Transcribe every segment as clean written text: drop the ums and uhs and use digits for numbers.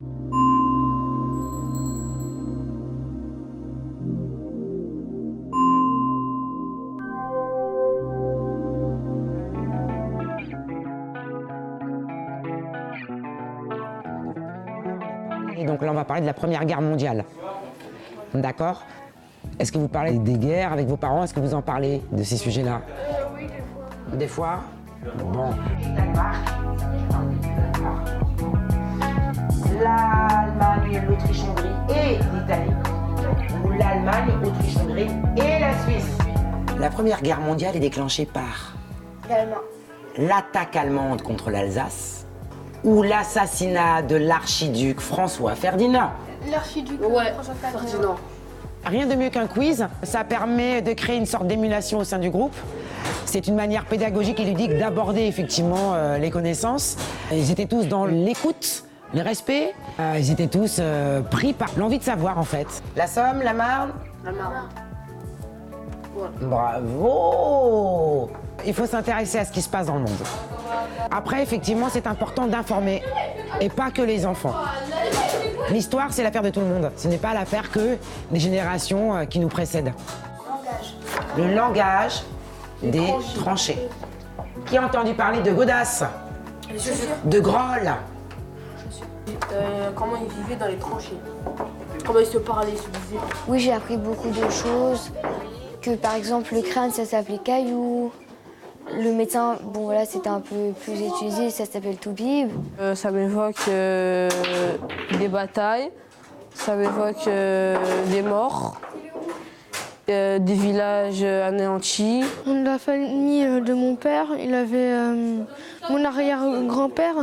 Et donc là, on va parler de la Première Guerre mondiale. D'accord ? Est-ce que vous parlez des guerres avec vos parents ? Est-ce que vous en parlez de ces sujets-là ? Oui, des fois. Des fois ? Bon. L'Allemagne, l'Autriche-Hongrie et l'Italie. Ou l'Allemagne, l'Autriche-Hongrie et la Suisse. La Première Guerre mondiale est déclenchée par L'allemand. l'attaque allemande contre l'Alsace ou l'assassinat de l'archiduc François Ferdinand. L'archiduc François Ferdinand. Rien de mieux qu'un quiz, ça permet de créer une sorte d'émulation au sein du groupe. C'est une manière pédagogique et ludique d'aborder effectivement les connaissances. Ils étaient tous dans l'écoute, le respect. Ils étaient tous pris par l'envie de savoir en fait. La Somme, la Marne ? La Marne. Bravo! Il faut s'intéresser à ce qui se passe dans le monde. Après, effectivement, c'est important d'informer, et pas que les enfants. L'histoire, c'est l'affaire de tout le monde. Ce n'est pas l'affaire que des générations qui nous précèdent. Le langage des tranchées. Qui a entendu parler de Godasses ? De Groll ? Comment ils vivaient dans les tranchées. Comment ils se parlaient, ils se disaient. Oui, j'ai appris beaucoup de choses. Que par exemple, le crâne, ça s'appelait caillou. Le médecin, bon voilà, c'était un peu plus utilisé, ça s'appelle toubib. Ça m'évoque des batailles, ça m'évoque des morts, des villages anéantis. La famille de mon père, il avait mon arrière-grand-père,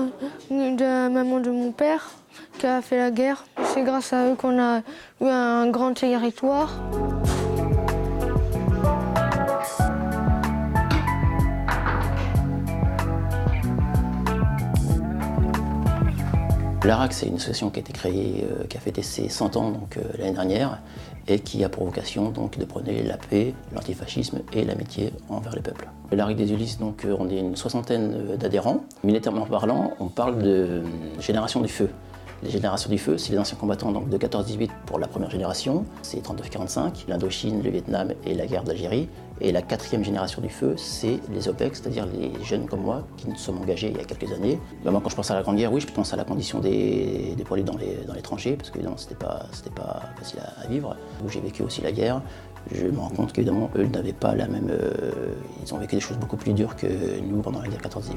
de la maman de mon père, qui a fait la guerre. C'est grâce à eux qu'on a eu un grand territoire. L'ARAC, c'est une association qui a été créée, qui a fêté ses 100 ans l'année dernière et qui a pour vocation de prôner la paix, l'antifascisme et l'amitié envers les peuples. L'ARAC des Ulysses, on est une soixantaine d'adhérents. Militairement parlant, on parle de génération du feu. Les générations du feu, c'est les anciens combattants de 14-18 pour la première génération, c'est 39-45, l'Indochine, le Vietnam et la guerre d'Algérie. Et la quatrième génération du feu, c'est les OPEX, c'est-à-dire les jeunes comme moi qui nous sommes engagés il y a quelques années. Moi, quand je pense à la Grande Guerre, oui, je pense à la condition des poilus dans les tranchées, parce qu'évidemment, c'était pas facile à vivre. Où j'ai vécu aussi la guerre, je me rends compte qu'évidemment, eux n'avaient pas la même... ils ont vécu des choses beaucoup plus dures que nous pendant la guerre 14-18.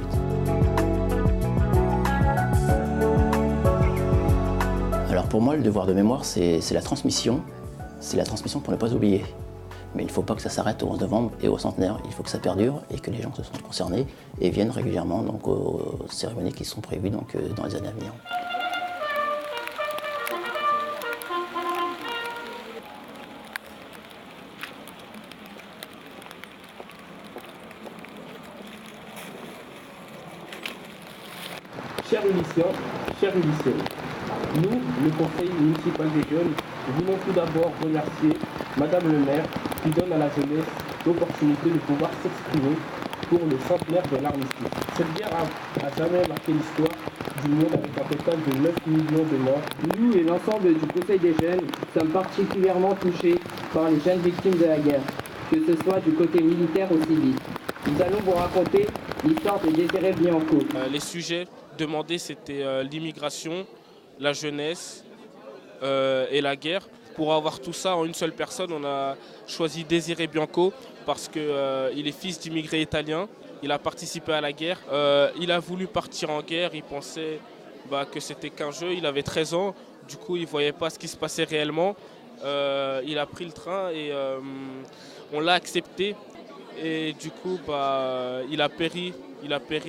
Alors pour moi, le devoir de mémoire, c'est la transmission. C'est la transmission pour ne pas oublier. Mais il ne faut pas que ça s'arrête au 11 novembre et au centenaire. Il faut que ça perdure et que les gens se sentent concernés et viennent régulièrement aux cérémonies qui sont prévues dans les années à venir. Chers Ulyssiens, chers Ulyssiennes, nous, le Conseil municipal des jeunes, voulons tout d'abord remercier Madame le maire qui donne à la jeunesse l'opportunité de pouvoir s'exprimer pour le centenaire de l'armistice. Cette guerre a jamais marqué l'histoire du monde avec un total de 9 millions de morts. Nous et l'ensemble du Conseil des jeunes sommes particulièrement touchés par les jeunes victimes de la guerre, que ce soit du côté militaire ou civil. Nous allons vous raconter l'histoire de Désiré Bianco. Les sujets demandés, c'était l'immigration, la jeunesse et la guerre. Pour avoir tout ça en une seule personne, on a choisi Désiré Bianco parce qu'il est fils d'immigrés italiens. Il a participé à la guerre. Il a voulu partir en guerre. Il pensait que c'était qu'un jeu. Il avait 13 ans. Du coup, il ne voyait pas ce qui se passait réellement. Il a pris le train et on l'a accepté. Et du coup, il a péri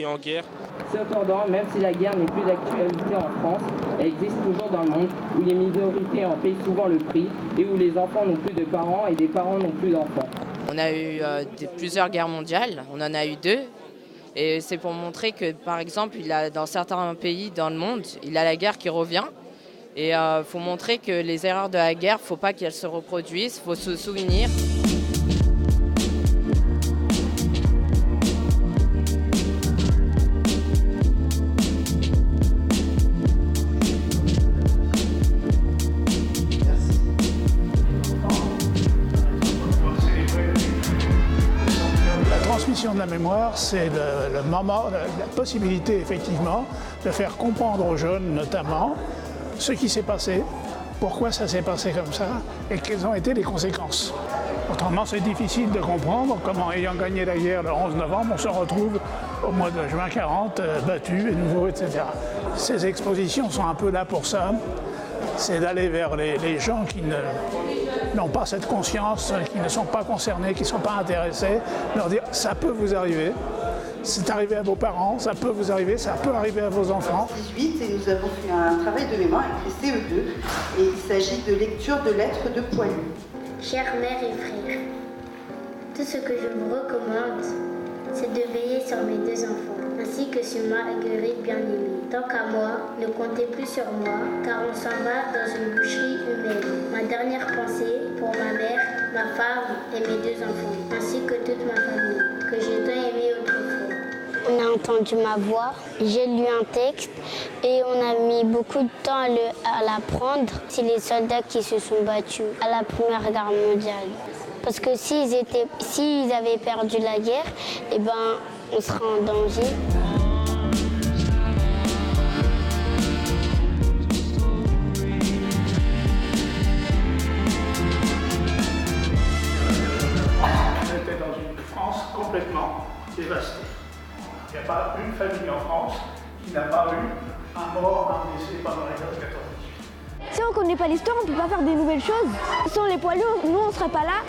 en guerre. Cependant, même si la guerre n'est plus d'actualité en France, elle existe toujours dans le monde où les minorités en payent souvent le prix et où les enfants n'ont plus de parents et des parents n'ont plus d'enfants. On a eu plusieurs guerres mondiales, on en a eu 2. Et c'est pour montrer que, par exemple, dans certains pays dans le monde, il y a la guerre qui revient. Et il faut montrer que les erreurs de la guerre, il ne faut pas qu'elles se reproduisent, il faut se souvenir. mémoire, c'est le moment, la possibilité effectivement de faire comprendre aux jeunes notamment ce qui s'est passé, pourquoi ça s'est passé comme ça et quelles ont été les conséquences. Autrement, c'est difficile de comprendre comment, ayant gagné la guerre le 11 novembre, on se retrouve au mois de juin 40, battu et nouveau, etc. Ces expositions sont un peu là pour ça. C'est d'aller vers les gens qui n'ont pas cette conscience, qui ne sont pas concernés, qui ne sont pas intéressés, leur dire « ça peut vous arriver ». C'est arrivé à vos parents, ça peut vous arriver, ça peut arriver à vos enfants. 18 et nous avons fait un travail de mémoire avec les CE2 et il s'agit de lecture de lettres de poilus. Chère mère et frère, tout ce que je vous recommande, c'est de veiller sur mes 2 enfants, ainsi que sur Marguerite bien-aimée. Tant qu'à moi, ne comptez plus sur moi, car on s'en va dans une boucherie humaine. Ma dernière pensée pour ma mère, ma femme et mes 2 enfants, ainsi que toute ma famille, que j'ai tant aimée autrefois. On a entendu ma voix, j'ai lu un texte et on a mis beaucoup de temps à l'apprendre. C'est les soldats qui se sont battus à la Première Guerre mondiale. Parce que s'ils avaient perdu la guerre, eh ben, on serait en danger. On était dans une France complètement dévastée. Il n'y a pas une famille en France qui n'a pas eu un mort, un blessé pendant la guerre de 14-18. Si on ne connaît pas l'histoire, on ne peut pas faire des nouvelles choses. Sans les poilus, nous, on ne serait pas là.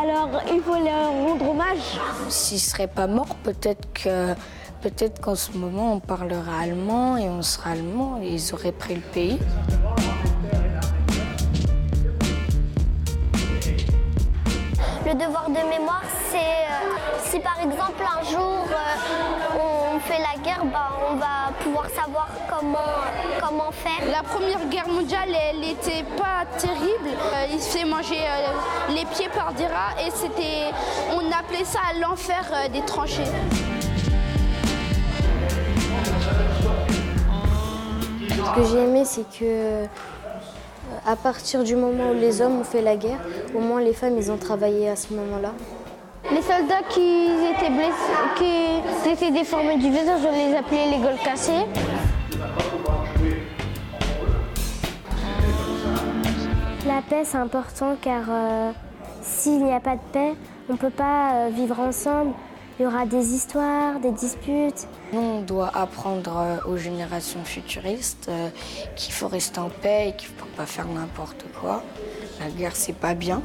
Alors, il faut leur rendre hommage. S'ils ne seraient pas morts, peut-être qu'en ce moment, on parlera allemand et on sera allemand et ils auraient pris le pays. Le devoir de mémoire, c'est si par exemple un jour on fait la guerre, on va pouvoir savoir comment faire. La Première Guerre mondiale, elle n'était pas terrible. Il se fait manger les pieds par des rats et on appelait ça l'enfer des tranchées. Ce que j'ai aimé, c'est que à partir du moment où les hommes ont fait la guerre, au moins les femmes, ils ont travaillé à ce moment-là. Les soldats qui étaient blessés, qui étaient déformés du visage, on les appelait les gueules cassées. La paix, c'est important car s'il n'y a pas de paix, on ne peut pas vivre ensemble. Il y aura des histoires, des disputes. Nous, on doit apprendre aux générations futuristes qu'il faut rester en paix et qu'il ne faut pas faire n'importe quoi. La guerre, c'est pas bien.